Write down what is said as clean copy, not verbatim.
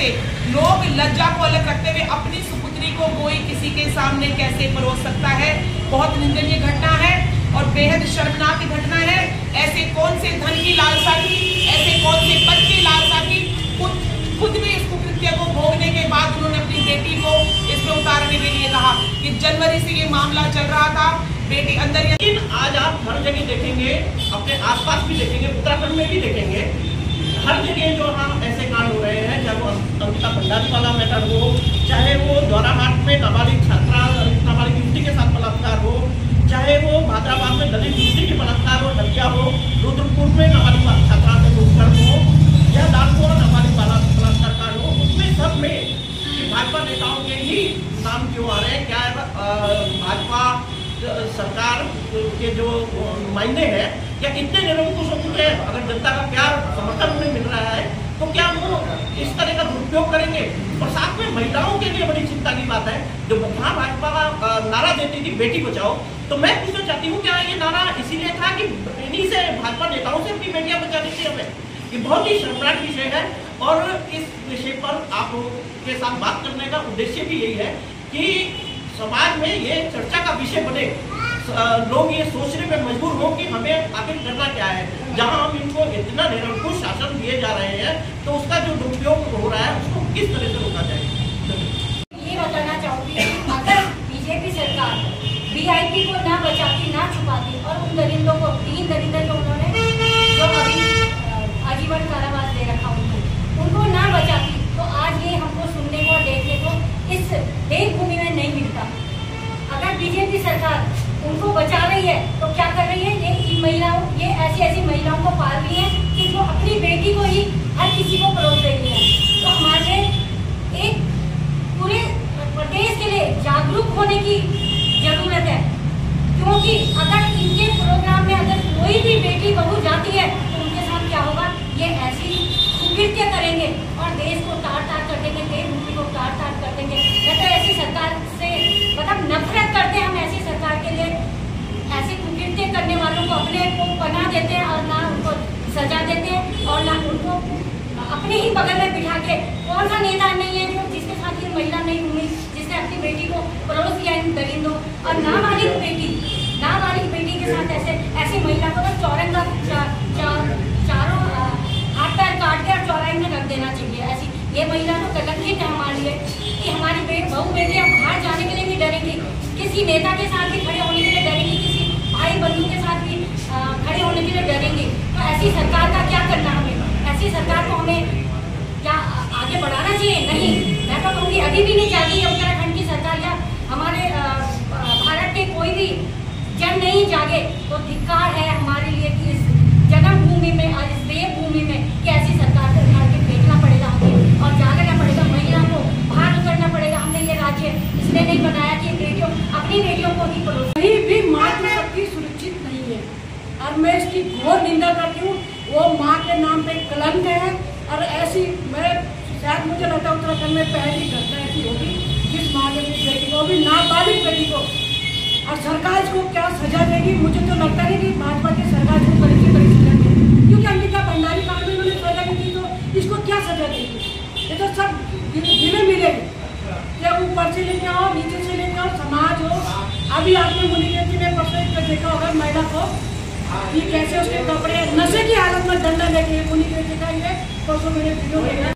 से लोग लज्जा को अलग रखते हुए अपनी सुपुत्री को कोई किसी के सामने कैसे परोस सकता है। बहुत निंदनीय घटना है और बेहद शर्मनाक घटना है। ऐसे कौन से धन की लालसा थी, ऐसे कौन से पद की लालसा थी, खुद भी इस कुकृत्य को भोगने के बाद उन्होंने अपनी बेटी को इसमें उतारने के लिए कहा कि जनवरी से ये मामला चल रहा था, बेटी अंदर। लेकिन आज आप हर जगह देखेंगे, अपने आसपास भी देखेंगे, उत्तराखंड में भी देखेंगे, हर जगह जो हम ऐसे कांड हो रहे हैं, चाहे वो अंकिता भंडारी वाला मैटर हो, चाहे वो द्वाराहाट में नाबालिग छात्रा नाबालिग युवती के साथ बलात्कार हो, चाहे वो भादराबाद में दलित युवती के बलात्कार हो, हत्या हो, रुद्रपुर में नाबालिग छात्रा से दुष्कर्म हो, या दानपुर नाबालिग बलात्कार कांड हो, उसमें सब में भाजपा नेताओं के ही नाम क्यों आ रहे हैं? क्या भाजपा सरकार के जो नुमाइंदे हैं या इतने निरंकुश हो चुके हैं? अगर जनता का प्यार समर्थन उन्हें मिल रहा है तो क्या वो इस तरह का दुरुपयोग करेंगे? और साथ में महिलाओं के लिए बड़ी चिंता की बात है, जो जहाँ भाजपा का नारा देती थी बेटी बचाओ, तो मैं पूछना चाहती हूँ क्या ये नारा इसीलिए था कि इन्हीं से भाजपा नेताओं से अपनी बेटियां बचानी थी हमें? ये बहुत ही शर्मनाक विषय है और इस विषय पर आप के साथ बात करने का उद्देश्य भी यही है कि समाज में ये चर्चा का विषय बने, लोग ये सोचने में मजबूर हो कि हमें आखिर करना क्या है। जहां हम इनको इतना निरंकुश शासन दिए जा रहे हैं तो उसका जो दुरुपयोग हो रहा है उसको किस तरह से रोका जाए? ये बताना चाहूंगी, अगर बीजेपी सरकार वीआईपी को ना बचाती, ना छुपाती और उन दरिंदों को, 3 दरिंदर जो उन्होंने जो अभी आजीवन कारावास दे रखा उनको ना बचाती तो आज ये हमको सुनने को और देखने को इस देवभूमि में नहीं मिलता। अगर बीजेपी सरकार उनको बचा रही है तो क्या कर रही है? ये महिलाओं, ये ऐसी महिलाओं को पाल रही है कि जो अपनी बेटी को ही हर किसी को परोस रही है। तो हमारे एक पूरे प्रदेश के लिए जागरूक होने की जरूरत है, क्योंकि अगर इनके प्रोग्राम में अगर कोई भी बेटी बहू जाती है तो उनके साथ क्या होगा? ये ऐसी कुकृत्य करेंगे और देश को तार तार कर देंगे, देवभूमि को तार तार कर देंगे। मैं तो ऐसी सरकार से मतलब नफरत करते हैं हम, ऐसी सरकार के लिए ऐसे कुकृत्य करने वालों को अपने को पनाह देते हैं और ना उनको सजा देते हैं और ना उनको अपने ही बगल में बिठा के। कौन सा नेता नहीं है जो जिसके साथ ये महिला नहीं घूमी, जिसने अपनी बेटी को परोस दिया इन दरिंदों और नाबालिग बेटी के साथ ऐसी महिला को तो चौरंगा चारों हाथ पैर काट के और चौराहे में रख देना चाहिए। ऐसी ये महिला तो कलंकित है हमारे लिए कि हमारी बहू बेटियां बाहर जाने के लिए भी डरेंगी, किसी नेता के साथ भी खड़े होने के लिए डरेंगी, किसी भाई बंधु के साथ भी खड़े होने के लिए डरेंगी। तो ऐसी सरकार का क्या करना? हमें ऐसी सरकार को हमें क्या आगे बढ़ाना चाहिए? नहीं, मैं तो कहूँगी अभी भी नहीं जागी उत्तराखंड की सरकार या हमारे भारत के कोई भी जन नहीं जागे तो धिक्कार है हमारे लिए कि इस जन्मभूमि में और इस देवभूमि में कि ऐसी सरकार से उठार के फेंकना पड़ेगा हमें और जागना पड़ेगा, महिला को बाहर उतरना पड़ेगा। हमने ये राज्य इसलिए नहीं बनाया कि बेटियों अपनी बेटियों को ही परोस। कहीं भी मातृशक्ति सुरक्षित नहीं है और मैं इसकी घोर निंदा करती हूँ। वो माँ के नाम पे कलंक है और ऐसी शायद मुझे लगता है उत्तराखंड में पहली घटना ऐसी होगी जिस माँ ने अपनी बेटी को, भी नाबालिग बेटी को, और सरकार इसको क्या सजा देगी? मुझे तो लगता है कि भाजपा की सरकार को बड़ी से बड़ी सजा देगी, क्योंकि अंकिता भंडारी कांड में उन्होंने सजा दी थी तो इसको क्या सजा देगी? ये तो सब गिले मिलेंगे, या ऊपर से लेके आओ, नीचे से लेके आओ, समाज हो। अभी आपने मुनीकेती में परसों देखा होगा महिला को कि कैसे उसके कपड़े नशे की हालत में डंडा लेके मुनीकेती का ये परसों मैंने वीडियो देखा।